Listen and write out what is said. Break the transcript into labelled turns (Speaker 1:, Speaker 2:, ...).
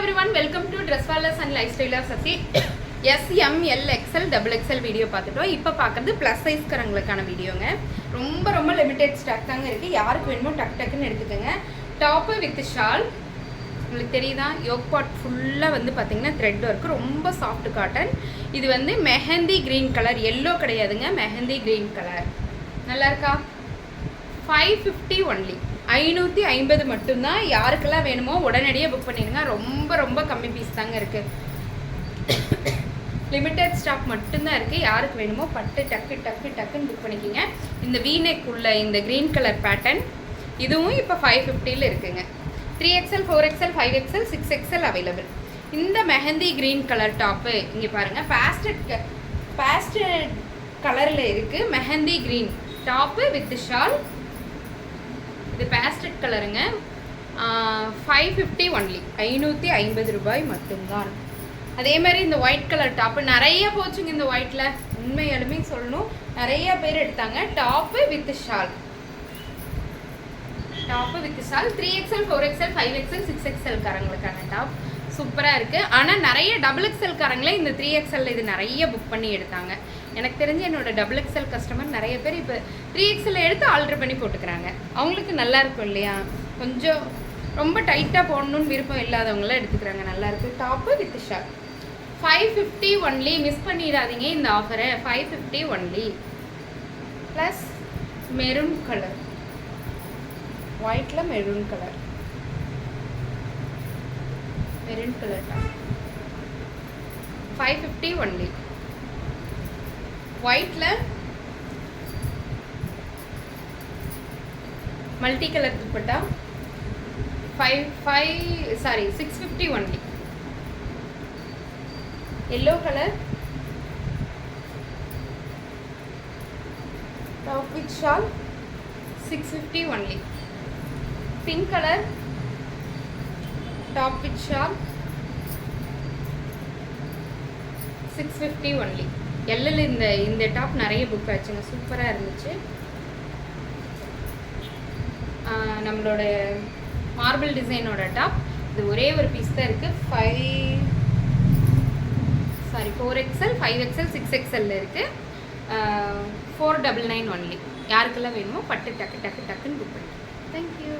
Speaker 1: everyone, welcome to Dresswallers and Lifestyle of Sasi. S, M, L, XL, XXL video பார்த்துட்டோம். இப்போ பார்க்குறது plus சைஸ்காரங்களுக்கான வீடியோங்க. ரொம்ப limited stock தாங்க இருக்குது. யாருக்கு வேணுமோ டக்குன்னு எடுத்துக்கோங்க. டாப்பு வித் ஷால் உங்களுக்கு தெரியுதா? யோக் பாட் ஃபுல்லாக வந்து பார்த்தீங்கன்னா த்ரெட் ஒர்க்கு, ரொம்ப சாஃப்ட் காட்டன். இது வந்து மெஹந்தி க்ரீன் கலர், எல்லோ கிடையாதுங்க, மெஹந்தி க்ரீன் கலர். நல்லா இருக்கா? 550 ஒன்லி, 550 மட்டும்தான். யாருக்கெல்லாம் வேணுமோ உடனடியாக புக் பண்ணிடுங்க. ரொம்ப கம்மி பீஸ் தாங்க இருக்குது. லிமிட்டட் ஸ்டாக் மட்டும்தான் இருக்குது. யாருக்கு வேணுமோ பட்டு டக்குன்னு புக் பண்ணிக்கிங்க. இந்த வீநெக் உள்ள இந்த க்ரீன் கலர் பேட்டர்ன் இதுவும் இப்போ 550 இருக்குங்க. 3XL, 4XL, 5XL, 6XL available. இந்த மெஹந்தி க்ரீன் கலர் டாப்பு இங்கே பாருங்கள், பேஸ்டட் கலரில் இருக்குது. Mehndi green top with shawl. இது பேஸ்டட் கலருங்க. 550 ஒன்லி, 550 ரூபாய் மட்டும்தான். அதே மாதிரி இந்த ஒயிட் கலர் டாப்பு நிறைய போச்சுங்க. இந்த ஒயிட்டில் உண்மையாலுமே சொல்லணும், நிறைய பேர் எடுத்தாங்க. Top with shawl, 3XL, 4XL, 5XL, 6XL காரங்களுக்கான டாப் சூப்பராக இருக்குது. ஆனால் நிறைய XXL காரங்களே இந்த 3XL இது நிறைய புக் பண்ணி எடுத்தாங்க. எனக்கு தெரிஞ்ச என்னோட XXL கஸ்டமர் நிறைய பேர் இப்போ 3XL எடுத்து ஆல்டர் பண்ணி போட்டுக்கிறாங்க. அவங்களுக்கு நல்லா இருக்கும் இல்லையா? கொஞ்சம் ரொம்ப டைட்டாக போடணுன்னு விருப்பம் இல்லாதவங்களாம் எடுத்துக்கிறாங்க. நல்லாயிருக்கு. Top with shawl 550 only. Miss பண்ணிடாதீங்க இந்த ஆஃபரை. 550 ஒன்லி. ப்ளஸ் மெரூன் கலர், ஒயிட்டில் மெரூன் கலர் டாப் 550 ஒன்லி. ஒயிட்டில் multi colour dupatta 650 only. Yellow colour top with shawl 650 only. Pink colour top with shawl 650 only. எல்லில் இந்த டாப் நிறைய புக் ஆச்சுங்க, சூப்பராக இருந்துச்சு. நம்மளோட மார்பிள் டிசைனோட டாப் இது ஒரே ஒரு பீஸ் தான் இருக்குது. 4XL, 5XL, 6XL இருக்குது. 499 ஒன்லி. யாருக்கெல்லாம் வேணுமோ பட்டு டக்குன்னு புக் பண்ணிக்கலாம். தேங்க்யூ.